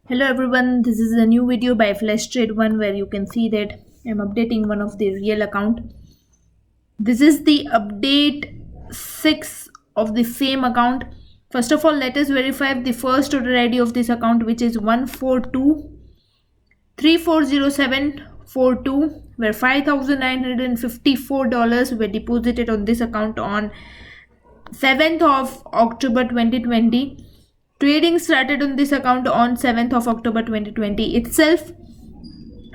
Hello everyone, this is a new video by Flash Trade One where you can see that I'm updating one of the real account. This is the update 6 of the same account. First of all, let us verify the first order ID of this account, which is 142340742, where $5,954 were deposited on this account on 7th of October 2020. Trading started on this account on 7th of October 2020 itself.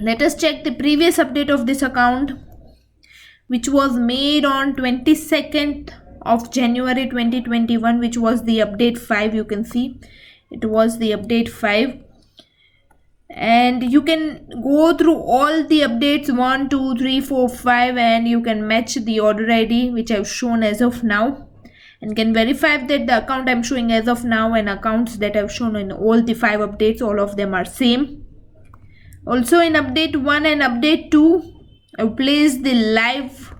Let us check the previous update of this account, which was made on 22nd of January 2021, which was the update 5. You can see it was the update 5, and you can go through all the updates 1, 2, 3, 4, 5, and you can match the order ID which I've shown as of now, and can verify that the account I'm showing as of now and accounts that I've shown in all the 5 updates, all of them are same. Also in update 1 and update 2, I've placed the live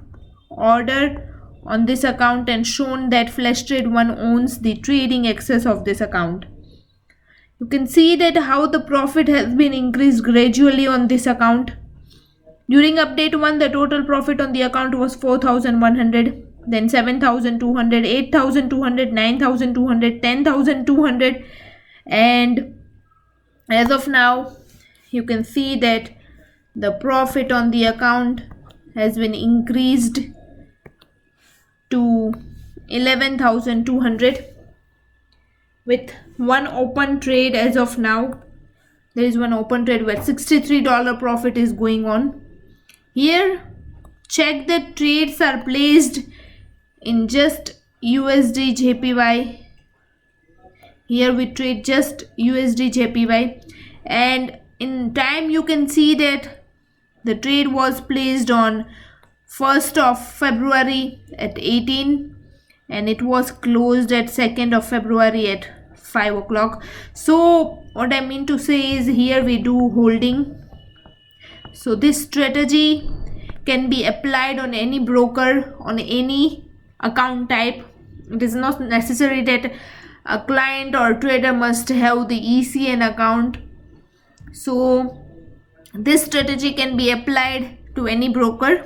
order on this account and shown that Flash Trade One owns the trading access of this account. You can see that how the profit has been increased gradually on this account. During update 1, the total profit on the account was 4,100. Then 7,200, 8,200, 9,200, 10,200, and as of now you can see that the profit on the account has been increased to 11,200 with one open trade. As of now there is one open trade where $63 profit is going on. Here check that trades are placed in just USD JPY. Here we trade just USD JPY, and in time you can see that the trade was placed on 1st of February at 18, and it was closed at 2nd of February at 5 o'clock. So what I mean to say is, here we do holding. So this strategy can be applied on any broker, on any account type. It is not necessary that a client or trader must have the ECN account. So this strategy can be applied to any broker,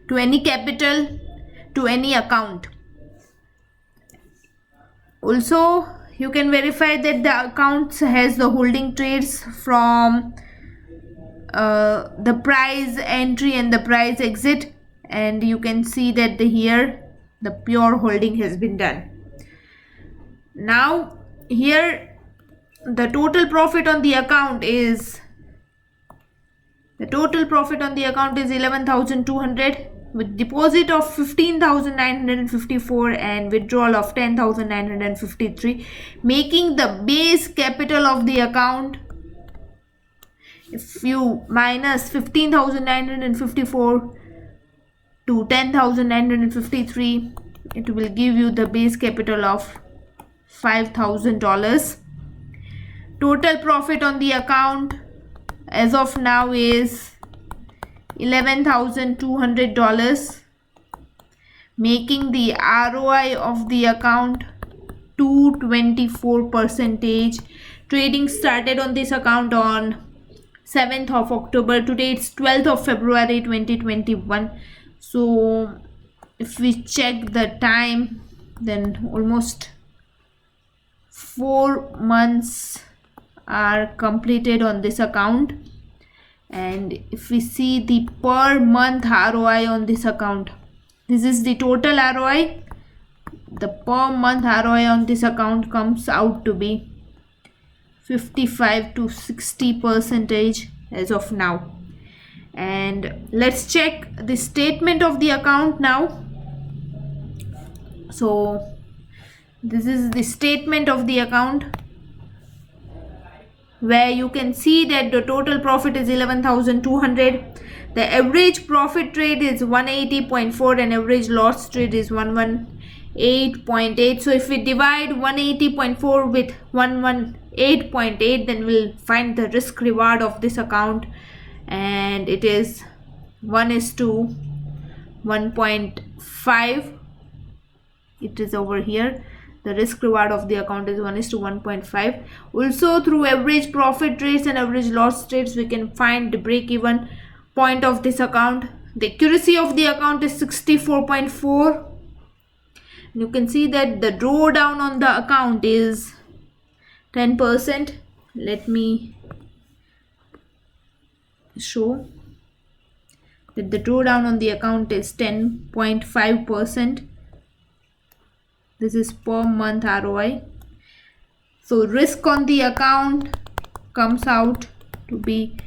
to any capital, to any account. Also you can verify that the account has the holding trades from the price entry and the price exit, and you can see that here the pure holding has been done. Now here the total profit on the account is 11,200 with deposit of 15,954 and withdrawal of 10,953, making the base capital of the account, if you minus 15,954 to 10,953, it will give you the base capital of $5,000. Total profit on the account as of now is $11,200, making the ROI of the account 224%. Trading started on this account on 7th of October. Today it's 12th of February 2021. So if we check the time, then almost 4 months are completed on this account. And if we see the per month ROI on this account, this is the total ROI. The per month ROI on this account comes out to be 55 to 60% as of now. And let's check the statement of the account now. So this is the statement of the account, where you can see that the total profit is 11,200. The average profit trade is 180.4 and average loss trade is 118.8. So if we divide 180.4 with 118.8, then we'll find the risk reward of this account, and it is 1:1.5. It is over here. the risk reward of the account is 1:1.5. Also through average profit trades and average loss trades, we can find the break even point of this account. The accuracy of the account is 64.4. You can see that the drawdown on the account is 10%. Let me show that the drawdown on the account is 10.5%. This is per month ROI. So risk on the account comes out to be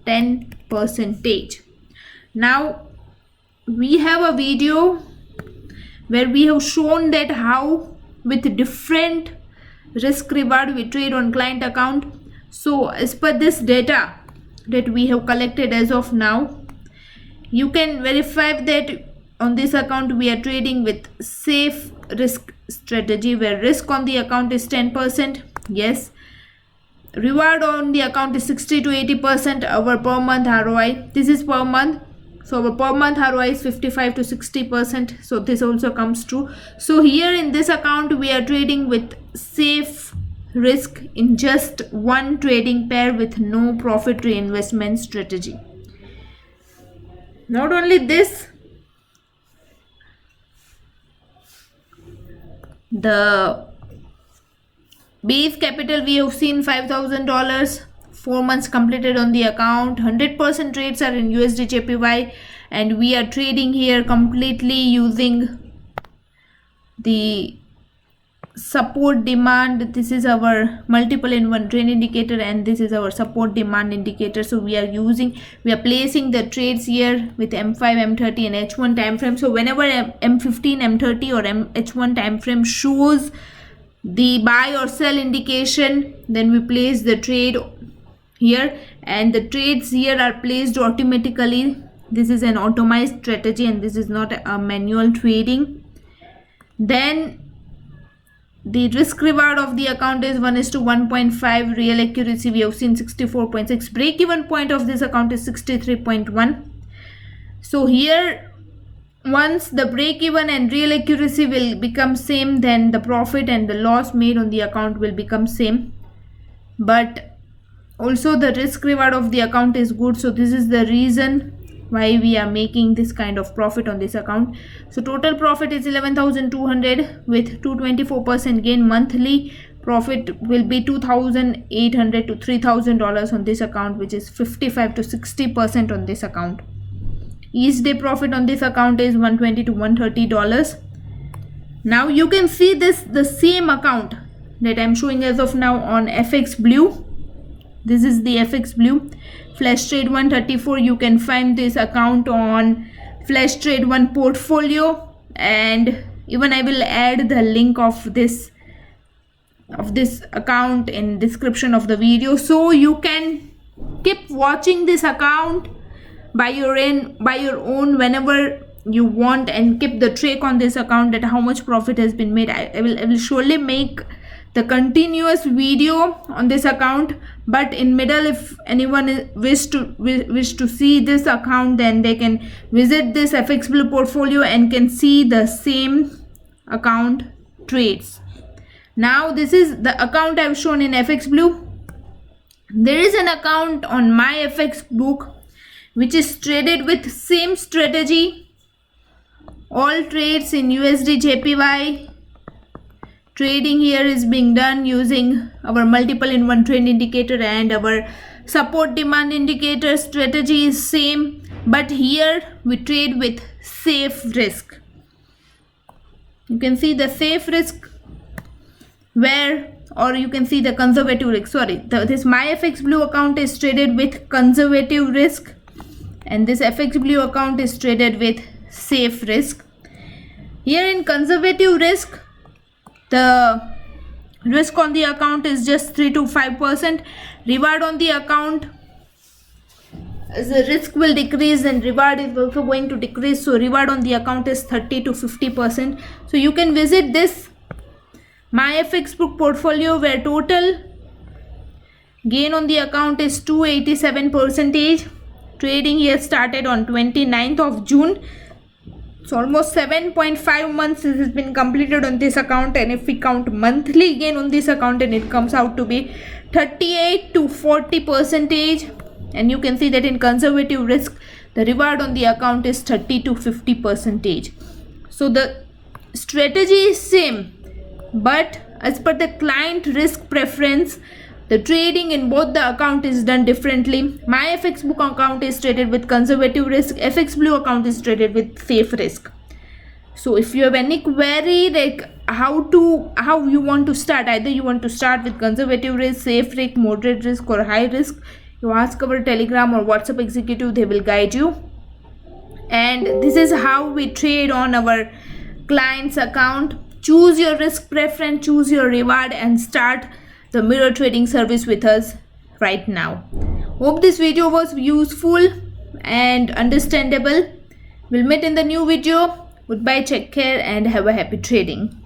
10%. Now we have a video where we have shown that how with different risk reward we trade on client account. So as per this data that we have collected as of now, you can verify that on this account we are trading with safe risk strategy, where risk on the account is 10%. Yes, reward on the account is 60 to 80%. Our per month ROI, this is per month, so our per month ROI is 55 to 60%. So this also comes true. So here in this account we are trading with safe risk in just one trading pair with no profit reinvestment strategy. Not only this, the base capital we have seen $5,000, 4 months completed on the account, 100% trades are in USD JPY, and we are trading here completely using the support demand. This is our multiple in one trend indicator, and this is our support demand indicator. So we are placing the trades here with M5, M30 and H1 time frame. So whenever M15, M30 or H1 time frame shows the buy or sell indication, then we place the trade here, and the trades here are placed automatically. This is an automized strategy and this is not a manual trading. Then the risk reward of the account is 1:1.5. Real accuracy we have seen 64.6. Break even point of this account is 63.1. So here, once the break even and real accuracy will become same, then the profit and the loss made on the account will become same. But also the risk reward of the account is good. So this is the reason why we are making this kind of profit on this account. So total profit is 11,200 with 224% gain. Monthly profit will be $2,800 to $3,000 on this account, which is 55 to 60% on this account. Each day profit on this account is $120 to $130. Now you can see the same account that I'm showing as of now on FX Blue. This is the FX Blue. Flash Trade 134, you can find this account on Flash Trade 1 portfolio, and even I will add the link of this account in description of the video, so you can keep watching this account by your own whenever you want, and keep the track on this account that how much profit has been made. I will surely make the continuous video on this account, but in middle, if anyone wish to see this account, then they can visit this FX Blue portfolio and can see the same account trades. Now this is the account I've shown in FX Blue. There is an account on my FX book which is traded with same strategy. All trades in USD JPY. Trading here is being done using our multiple in one trend indicator, and our support demand indicator strategy is same, but here we trade with safe risk. You can see the safe risk or you can see the conservative risk. This MyFX Blue account is traded with conservative risk, and this FX Blue account is traded with safe risk. Here in conservative risk, the risk on the account is just 3 to 5%. Reward on the account, as the risk will decrease and reward is also going to decrease, so reward on the account is 30 to 50%. So you can visit this MyFX book portfolio, where total gain on the account is 287%. Trading here started on 29th of June. So almost 7.5 months has been completed on this account, and if we count monthly gain on this account, and it comes out to be 38 to 40%. And you can see that in conservative risk, the reward on the account is 30 to 50%. So the strategy is same, but as per the client risk preference, the trading in both the account is done differently. My FX Book account is traded with conservative risk. FX Blue account is traded with safe risk. So if you have any query like how you want to start, either you want to start with conservative risk, safe risk, moderate risk, or high risk, you ask our Telegram or WhatsApp executive, they will guide you. And this is how we trade on our client's account. Choose your risk preference, choose your reward, and start the mirror trading service with us right now. Hope this video was useful and understandable. We'll meet in the new video. Goodbye, take care, and have a happy trading.